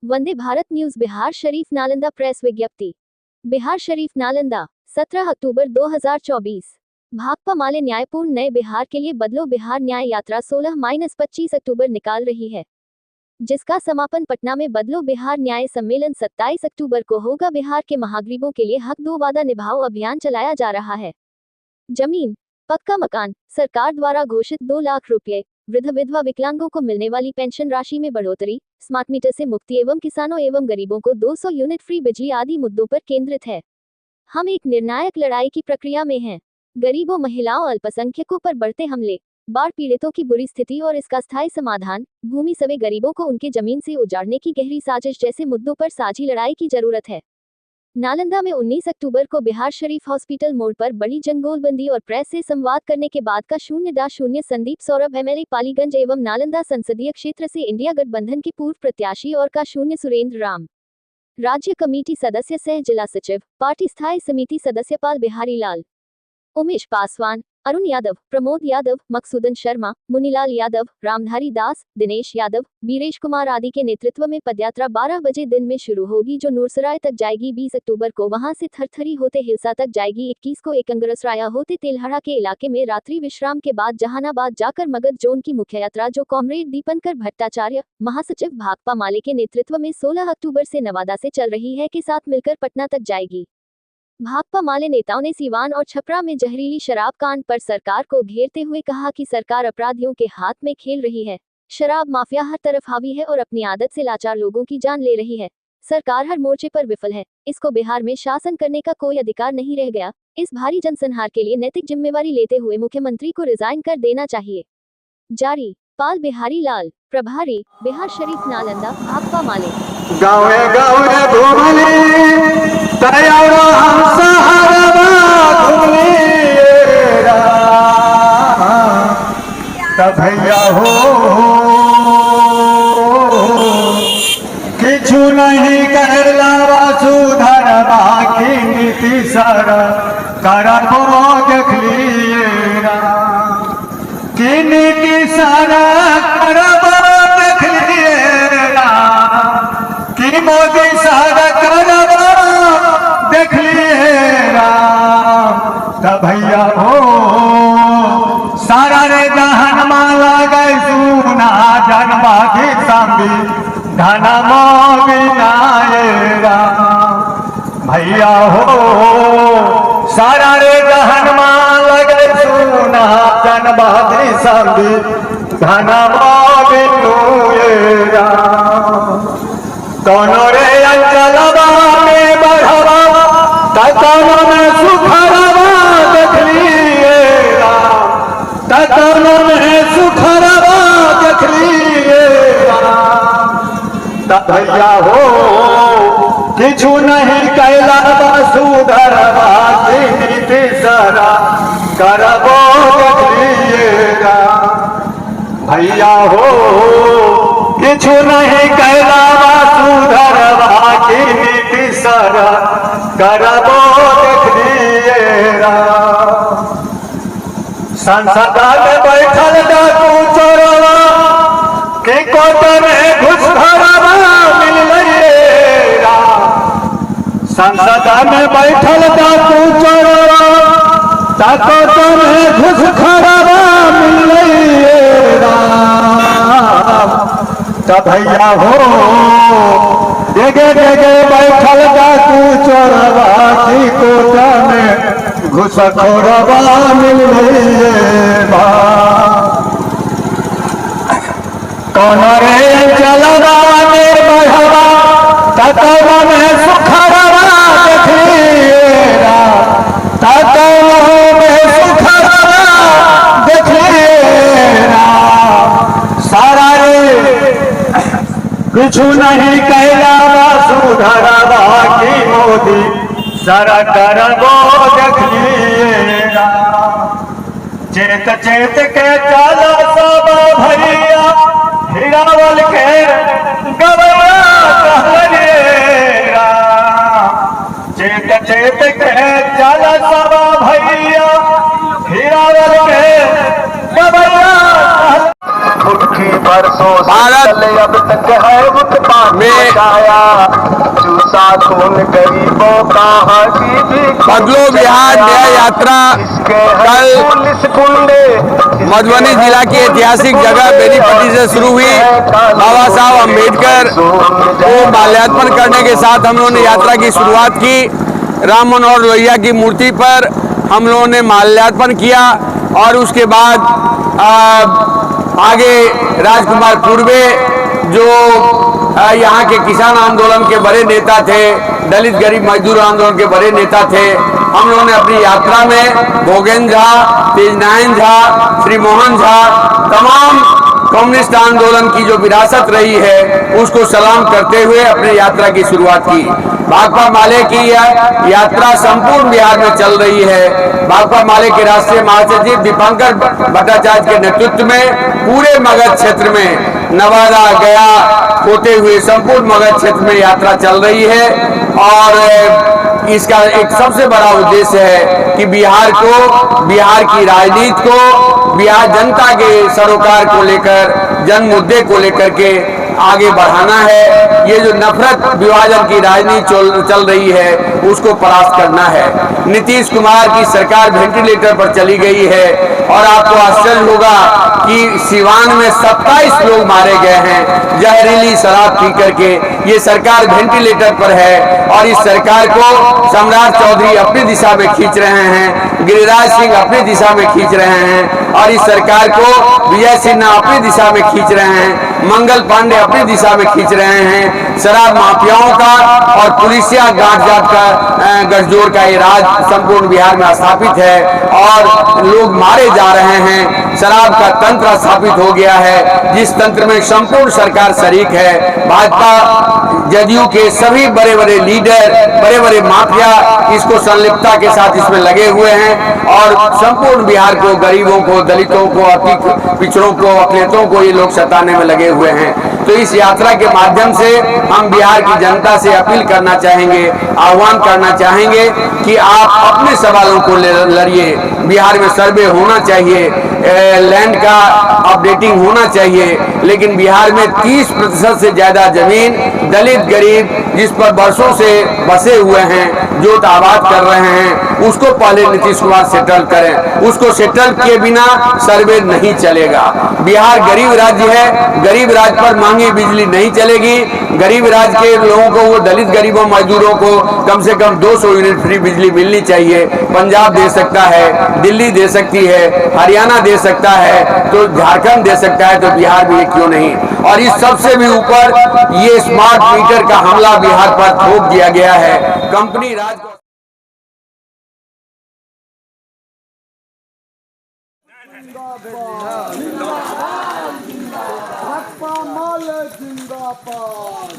Vande Bharat news Bihar Sharif Nalanda press विज्ञप्ति। बिहार शरीफ नालंदा 17 अक्टूबर 2024। भाकपा माले न्यायपूर्ण नए बिहार के लिए बदलो बिहार न्याय यात्रा 16-25 अक्टूबर निकाल रही है, जिसका समापन पटना में बदलो बिहार न्याय सम्मेलन 27 अक्टूबर को होगा। बिहार के महागरीबों के लिए हक दो वादा निभाओ अभियान चलाया जा रहा है। जमीन, पक्का मकान, सरकार द्वारा घोषित 2 लाख रुपये, वृद्ध विधवा विकलांगों को मिलने वाली पेंशन राशि में बढ़ोतरी, स्मार्ट मीटर से मुक्ति एवं किसानों एवं गरीबों को 200 यूनिट फ्री बिजली आदि मुद्दों पर केंद्रित है। हम एक निर्णायक लड़ाई की प्रक्रिया में हैं। गरीबों, महिलाओं, अल्पसंख्यकों पर बढ़ते हमले, बाढ़ पीड़ितों की बुरी स्थिति और इसका स्थायी समाधान, भूमि सवे गरीबों को उनके जमीन से उजाड़ने की गहरी साजिश जैसे मुद्दों पर साझी लड़ाई की जरूरत है। नालंदा में 19 अक्टूबर को बिहार शरीफ हॉस्पिटल मोड़ पर बड़ी जंगोलबंदी और प्रेस से संवाद करने के बाद का 0-0 संदीप सौरभ एमएलए पालीगंज एवं नालंदा संसदीय क्षेत्र से इंडिया गठबंधन के पूर्व प्रत्याशी और का 0 सुरेंद्र राम, राज्य कमेटी सदस्य सह जिला सचिव, पार्टी स्थायी समिति सदस्य पाल बिहारी लाल, उमेश पासवान, अरुण यादव, प्रमोद यादव, मकसूदन शर्मा, मुनीलाल यादव, रामधारी दास, दिनेश यादव, बीरेश कुमार आदि के नेतृत्व में पदयात्रा 12 बजे दिन में शुरू होगी, जो नूरसराय तक जाएगी। 20 अक्टूबर को वहां से थरथरी होते हिलसा तक जाएगी। 21 को एकंगरसराया होते तेलहड़ा के इलाके में रात्रि विश्राम के बाद जहानाबाद जाकर मगध जोन की मुख्य यात्रा, जो कॉमरेड दीपंकर भट्टाचार्य, महासचिव भाकपा माले के नेतृत्व में 16 अक्टूबर से नवादा से चल रही है, के साथ मिलकर पटना तक जाएगी। भाकपा माले नेताओं ने सीवान और छपरा में जहरीली शराब कांड पर सरकार को घेरते हुए कहा कि सरकार अपराधियों के हाथ में खेल रही है। शराब माफिया हर तरफ हावी है और अपनी आदत से लाचार लोगों की जान ले रही है। सरकार हर मोर्चे पर विफल है। इसको बिहार में शासन करने का कोई अधिकार नहीं रह गया। इस भारी जनसंहार के लिए नैतिक जिम्मेवारी लेते हुए मुख्यमंत्री को रिजाइन कर देना चाहिए। जारी, पाल बिहारी लाल, प्रभारी, बिहार शरीफ नालंदा, भाकपा माले। गाँवे गाँवे घूमली तैयारो हम सहारवा घूमलिएरा तब भैया हो किछु नहीं कहला वसुधर बाकी नीति सर करबो देखलिएरा कि नीति सर करबो देखलिएरा कि मोदी सर करबो देखलिएरा तब भैया हो सारा रे दहन माला गए सुना जनवा की संगी धनमो बिनाएरा भैया हो सारा रे दहन माला गए सुना जनवा की संगी धनमो बिनुएरा कोनो रे अंचलवा में बढ़वा तकोनो में सुखरवा देखलिएरा तकोनो में सुखरवा देखलिएरा तब भैया हो किछु नहीं कैला वसुधरवा की नीति सरा करबो देखलिएरा भैया हो किछु नहीं कैला वसुधरवा की नीति सरा करबो देखलिएरा संसद में बैठल डाकू चोरवा कि कोट में घुसखोरवा मिललिएरा संसद में बैठल डाकू चोरवा कोट में घुसखोरवा मिललिएरा तब भैया हो डेगे डेगे बैठल डाकू चोरवा की कोट में घुसखोरवा मिललिएरा कौन रे चलवा में बढ़वा तकवा में सुखरवा देखलिएरा तकवा में सुखरवा देखलिएरा सारा रे कुछु नहीं कहला वसुधरवा की मोदी सरा करबो देखलिएरा चेत चेत के चलो सब भैया हिरावल के गवैया कहलिएरा चेत चेत के चलो सब भैया हिरावल के गवैया बरसों से भारत चले अब तक है उत्पात में मचाया, चूसा खून गरीबों का हाथी भी बदलो बिहार न्याय यात्रा कल पुलिस गुंडे मधुबनी जिला की ऐतिहासिक जगह बेनीपट्टी से शुरू हुई। बाबा साहब अम्बेडकर को माल्यार्पण करने के साथ हम लोगों ने यात्रा की शुरुआत की। राम मनोहर लोहिया की मूर्ति पर हम लोगों ने माल्यार्पण किया और उसके बाद आगे राजकुमार पूर्वे जो यहाँ के किसान आंदोलन के बड़े नेता थे, दलित गरीब मजदूर आंदोलन के बड़े नेता थे, हम लोगों ने अपनी यात्रा में भोगेन झा, तेजनारायण झा, श्री मोहन झा, तमाम कम्युनिस्ट आंदोलन की जो विरासत रही है उसको सलाम करते हुए अपनी यात्रा की शुरुआत की। भाकपा माले की यह यात्रा संपूर्ण बिहार में चल रही है। भाकपा माले के राष्ट्रीय महासचिव दीपांकर भट्टाचार्य के नेतृत्व में पूरे मगध क्षेत्र में नवादा, गया होते हुए संपूर्ण मगध क्षेत्र में यात्रा चल रही है और इसका एक सबसे बड़ा उद्देश्य है कि बिहार को, बिहार की राजनीति को, बिहार जनता के सरोकार को लेकर, जन मुद्दे को लेकर के आगे बढ़ाना है। ये जो नफरत विभाजन की राजनीति चल रही है उसको परास्त करना है। नीतीश कुमार की सरकार वेंटिलेटर पर चली गई है और आपको आश्चर्य होगा कि सिवान में 27 लोग मारे गए हैं जहरीली शराब पी करके। ये सरकार वेंटिलेटर पर है और इस सरकार को सम्राट चौधरी अपनी दिशा में खींच रहे हैं, गिरिराज सिंह अपनी दिशा में खींच रहे हैं और इस सरकार को विजय सिन्हा अपनी दिशा में खींच रहे हैं, मंगल पांडे अपनी दिशा में खींच रहे हैं। शराब माफियाओं का और पुलिसिया गांठ-जाट का गठजोड़ का ये राज संपूर्ण बिहार में स्थापित है और लोग मारे जा रहे हैं। शराब का तंत्र स्थापित हो गया है जिस तंत्र में संपूर्ण सरकार शरीक है। भाजपा जदयू के सभी बड़े बड़े लीडर, बड़े बड़े माफिया इसको संलिप्तता के साथ इसमें लगे हुए हैं और संपूर्ण बिहार को, गरीबों को, दलितों को, अति पिछड़ों को, अखिलेतों को ये लोग सताने में लगे हुए हैं। तो इस यात्रा के माध्यम से हम बिहार की जनता से अपील करना चाहेंगे, आह्वान करना चाहेंगे कि आप अपने सवालों को लड़िए। बिहार में सर्वे होना चाहिए, लैंड का अपडेटिंग होना चाहिए, लेकिन बिहार में 30% से ज्यादा जमीन दलित गरीब जिस पर वर्षों से बसे हुए हैं, जो आबाद कर रहे हैं, उसको पहले नीतीश कुमार सेटल करें। उसको सेटल किए बिना सर्वे नहीं चलेगा। बिहार गरीब राज्य है, गरीब राज्य पर महंगी बिजली नहीं चलेगी। गरीब राज्य के लोगों को, वो दलित गरीबों मजदूरों को कम से कम 200 यूनिट फ्री बिजली मिलनी चाहिए। पंजाब दे सकता है, दिल्ली दे सकती है, हरियाणा दे सकता है, तो झारखंड दे सकता है, तो बिहार में क्यों नहीं। और इस सबसे भी ऊपर ये स्मार्ट मीटर का हमला बिहार पर थोप दिया गया है। कंपनी राज भाकपा माले जिंदाबाद।